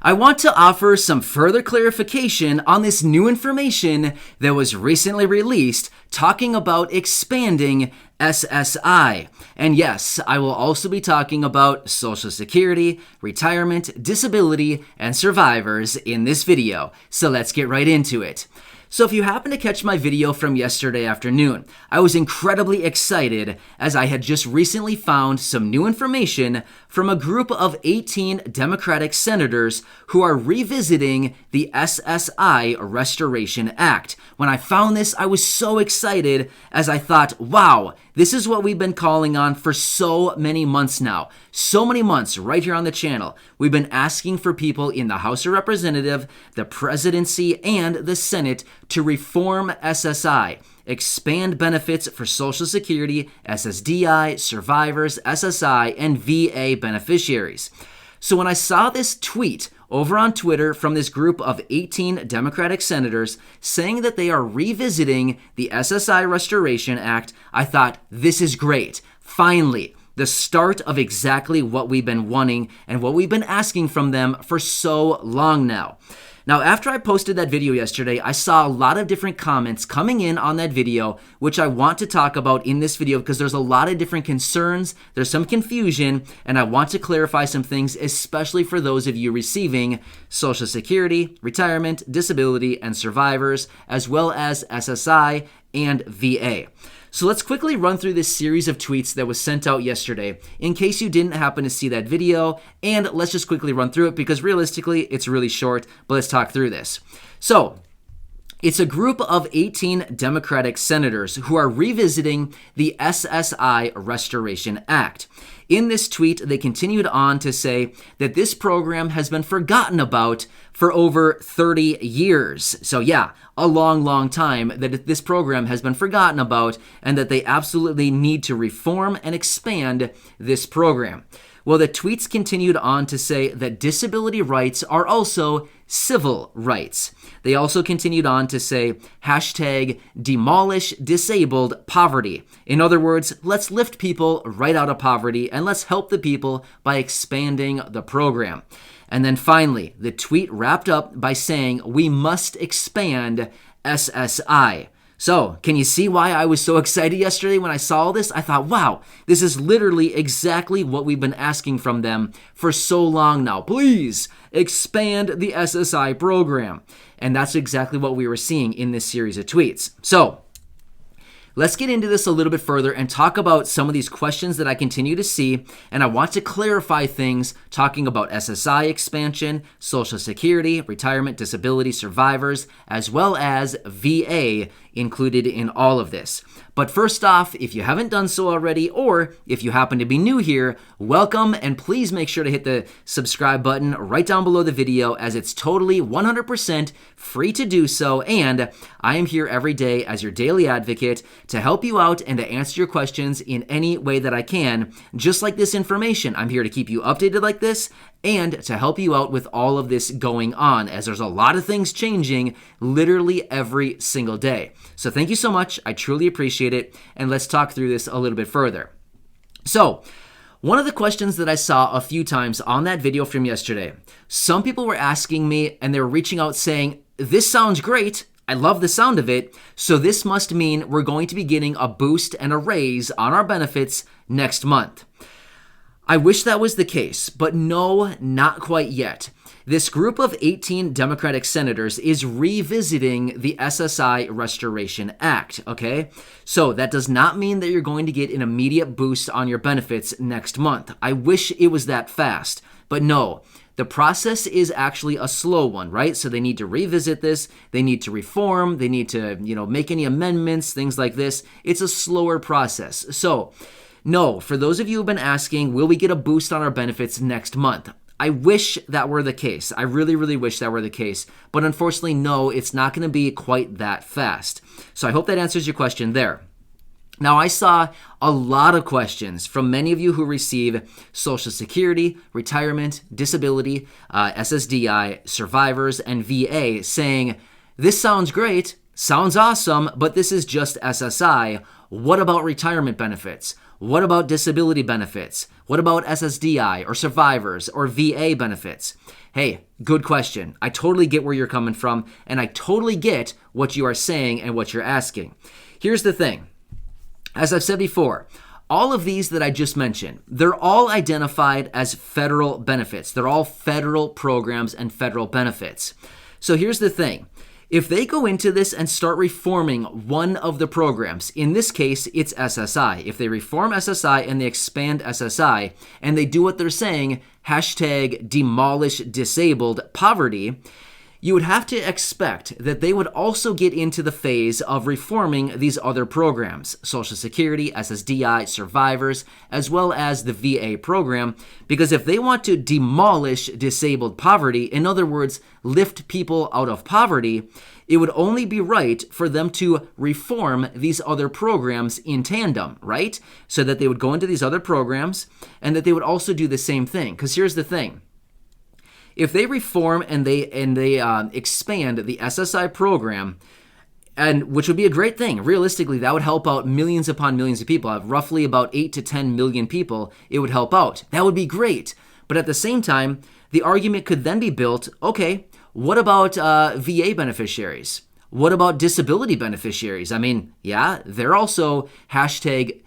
I want to offer some further clarification on this new information that was recently released talking about expanding SSI. And yes, I will also be talking about Social Security, retirement, disability, and survivors in this video. So let's get right into it. So if you happen to catch my video from yesterday afternoon, I was incredibly excited as I had just recently found some new information from a group of 18 Democratic senators who are revisiting the SSI Restoration Act. When I found this, I was so excited as I thought, wow, this is what we've been calling on for so many months now. So many months right here on the channel. We've been asking for people in the House of Representatives, the presidency, and the Senate to reform SSI, expand benefits for Social Security, Ssdi, survivors, SSI, and VA beneficiaries. So when I saw this tweet over on Twitter from this group of 18 Democratic senators saying that they are revisiting the SSI Restoration Act, I thought, this is great. Finally, the start of exactly what we've been wanting and what we've been asking from them for so long now. Now, after I posted that video yesterday, I saw a lot of different comments coming in on that video, which I want to talk about in this video because there's a lot of different concerns, there's some confusion, and I want to clarify some things, especially for those of you receiving Social Security, retirement, disability, and survivors, as well as SSI and VA. So let's quickly run through this series of tweets that was sent out yesterday in case you didn't happen to see that video, and let's just quickly run through it because realistically it's really short, but let's talk through this. So it's a group of 18 Democratic senators who are revisiting the SSI Restoration Act. In this tweet, they continued on to say that this program has been forgotten about for over 30 years. So yeah, a long time that this program has been forgotten about and that they absolutely need to reform and expand this program. Well, the tweets continued on to say that disability rights are also civil rights. They also continued on to say, hashtag demolish disabled poverty. In other words, let's lift people right out of poverty and let's help the people by expanding the program. And then finally, the tweet wrapped up by saying, we must expand SSI. So, can you see why I was so excited yesterday when I saw this? I thought, wow, this is literally exactly what we've been asking from them for so long now. Please expand the SSI program. And that's exactly what we were seeing in this series of tweets. So, let's get into this a little bit further and talk about some of these questions that I continue to see, and I want to clarify things talking about SSI expansion, Social Security, retirement, disability, survivors, as well as VA included in all of this. But first off, if you haven't done so already, or if you happen to be new here, welcome, and please make sure to hit the subscribe button right down below the video as it's totally 100% free to do so, and I am here every day as your daily advocate to help you out and to answer your questions in any way that I can, just like this information. I'm here to keep you updated like this and to help you out with all of this going on, as there's a lot of things changing literally every single day. So thank you so much. I truly appreciate it. And let's talk through this a little bit further. So one of the questions that I saw a few times on that video from yesterday, some people were asking me and they were reaching out saying, this sounds great. I love the sound of it. So this must mean we're going to be getting a boost and a raise on our benefits next month. I wish that was the case, but no, not quite yet. This group of 18 Democratic senators is revisiting the SSI Restoration Act, okay? So that does not mean that you're going to get an immediate boost on your benefits next month. I wish it was that fast, but no. The process is actually a slow one, right? So they need to revisit this, they need to reform, they need to, make any amendments, things like this. It's a slower process. So no, for those of you who've been asking, will we get a boost on our benefits next month? I wish that were the case. I really, really wish that were the case. But unfortunately, no, it's not going to be quite that fast. So I hope that answers your question there. Now, I saw a lot of questions from many of you who receive Social Security, retirement, disability, SSDI, survivors, and VA saying, this sounds great, sounds awesome, but this is just SSI. What about retirement benefits? What about disability benefits? What about SSDI or survivors or VA benefits? Hey, good question. I totally get where you're coming from, and I totally get what you are saying and what you're asking. Here's the thing. As I've said before, all of these that I just mentioned, they're all identified as federal benefits. They're all federal programs and federal benefits. So here's the thing. If they go into this and start reforming one of the programs, in this case, it's SSI. If they reform SSI and they expand SSI and they do what they're saying, hashtag demolish disabled poverty, you would have to expect that they would also get into the phase of reforming these other programs, Social Security, SSDI, survivors, as well as the VA program, because if they want to demolish disabled poverty, in other words, lift people out of poverty, it would only be right for them to reform these other programs in tandem, right? So that they would go into these other programs and that they would also do the same thing. Because here's the thing. If they reform and they expand the SSI program, and which would be a great thing, realistically, that would help out millions upon millions of people. Roughly about 8 to 10 million people, it would help out. That would be great. But at the same time, the argument could then be built, okay, what about VA beneficiaries? What about disability beneficiaries? I mean, yeah, they're also hashtag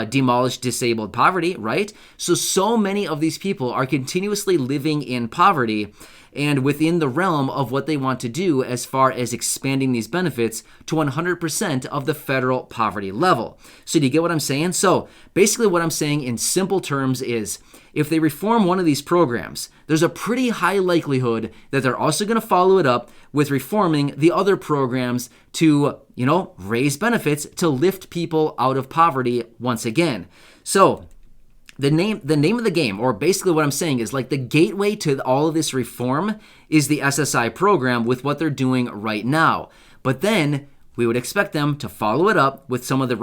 demolish disabled poverty, right? So many of these people are continuously living in poverty and within the realm of what they want to do as far as expanding these benefits to 100% of the federal poverty level. So do you get what I'm saying? So basically what I'm saying in simple terms is if they reform one of these programs, there's a pretty high likelihood that they're also going to follow it up with reforming the other programs to, raise benefits to lift people out of poverty once again. So the name of the game, or basically what I'm saying is like the gateway to all of this reform is the SSI program with what they're doing right now. But then we would expect them to follow it up with some of the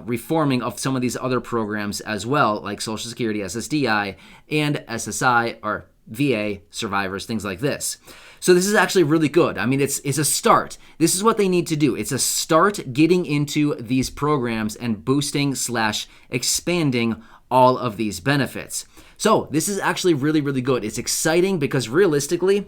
reforming of some of these other programs as well, like Social Security, SSDI, and SSI or VA, survivors, things like this. So this is actually really good. I mean, it's a start. This is what they need to do. It's a start getting into these programs and boosting/expanding all of these benefits. So this is actually really, really good. It's exciting because realistically,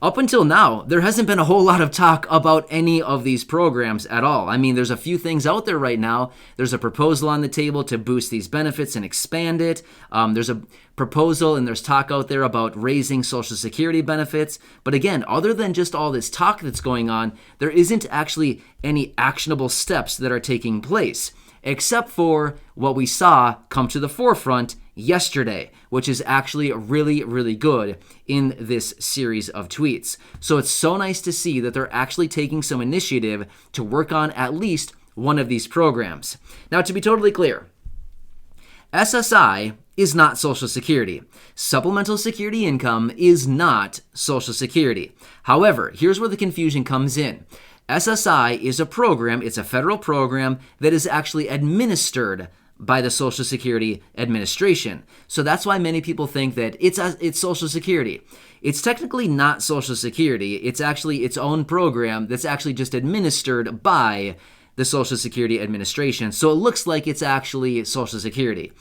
up until now, there hasn't been a whole lot of talk about any of these programs at all. I mean, there's a few things out there right now. There's a proposal on the table to boost these benefits and expand it. There's a proposal and there's talk out there about raising Social Security benefits. But again, other than just all this talk that's going on, there isn't actually any actionable steps that are taking place, except for what we saw come to the forefront yesterday, which is actually really, really good in this series of tweets. So it's so nice to see that they're actually taking some initiative to work on at least one of these programs. Now, to be totally clear, SSI is not Social Security. Supplemental security income is not Social Security. However, here's where the confusion comes in. SSI is a program, it's a federal program that is actually administered by the Social Security Administration. So that's why many people think that it's Social Security. It's technically not Social Security. It's actually its own program that's actually just administered by the Social Security Administration. So it looks like it's actually Social Security.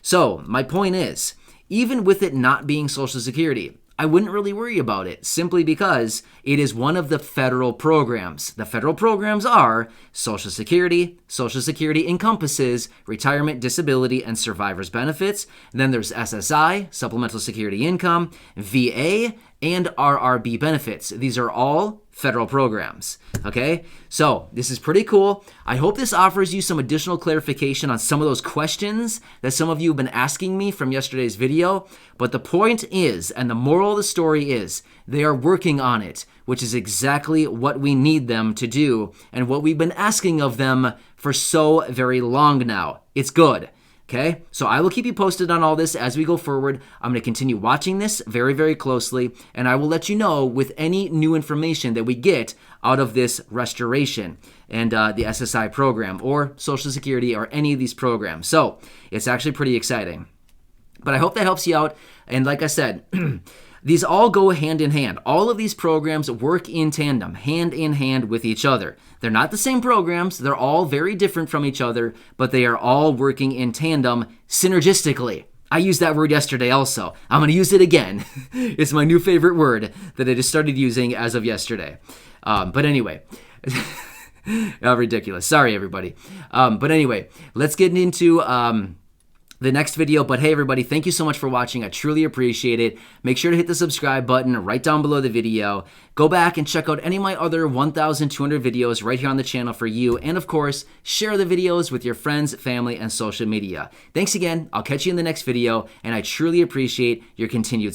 So my point is, even with it not being Social Security, I wouldn't really worry about it simply because it is one of the federal programs. The federal programs are Social Security. Social Security encompasses retirement, disability, and survivors benefits. Then there's SSI, supplemental security income, VA, and RRB benefits. These are all federal programs. Okay, so this is pretty cool. I hope this offers you some additional clarification on some of those questions that some of you have been asking me from yesterday's video. But the point is, and the moral of the story is, they are working on it, which is exactly what we need them to do and what we've been asking of them for so very long now. It's good. Okay, so I will keep you posted on all this as we go forward. I'm going to continue watching this very, very closely, and I will let you know with any new information that we get out of this restoration and the SSI program or Social Security or any of these programs. So it's actually pretty exciting. But I hope that helps you out. And like I said, these all go hand in hand. All of these programs work in tandem, hand in hand with each other. They're not the same programs. They're all very different from each other, but they are all working in tandem synergistically. I used that word yesterday also. I'm going to use it again. It's my new favorite word that I just started using as of yesterday. But anyway, ridiculous. Sorry, everybody. But anyway, let's get into the next video. But hey, everybody, thank you so much for watching. I truly appreciate it. Make sure to hit the subscribe button right down below the video. Go back and check out any of my other 1,200 videos right here on the channel for you. And of course, share the videos with your friends, family, and social media. Thanks again. I'll catch you in the next video, and I truly appreciate your continued support.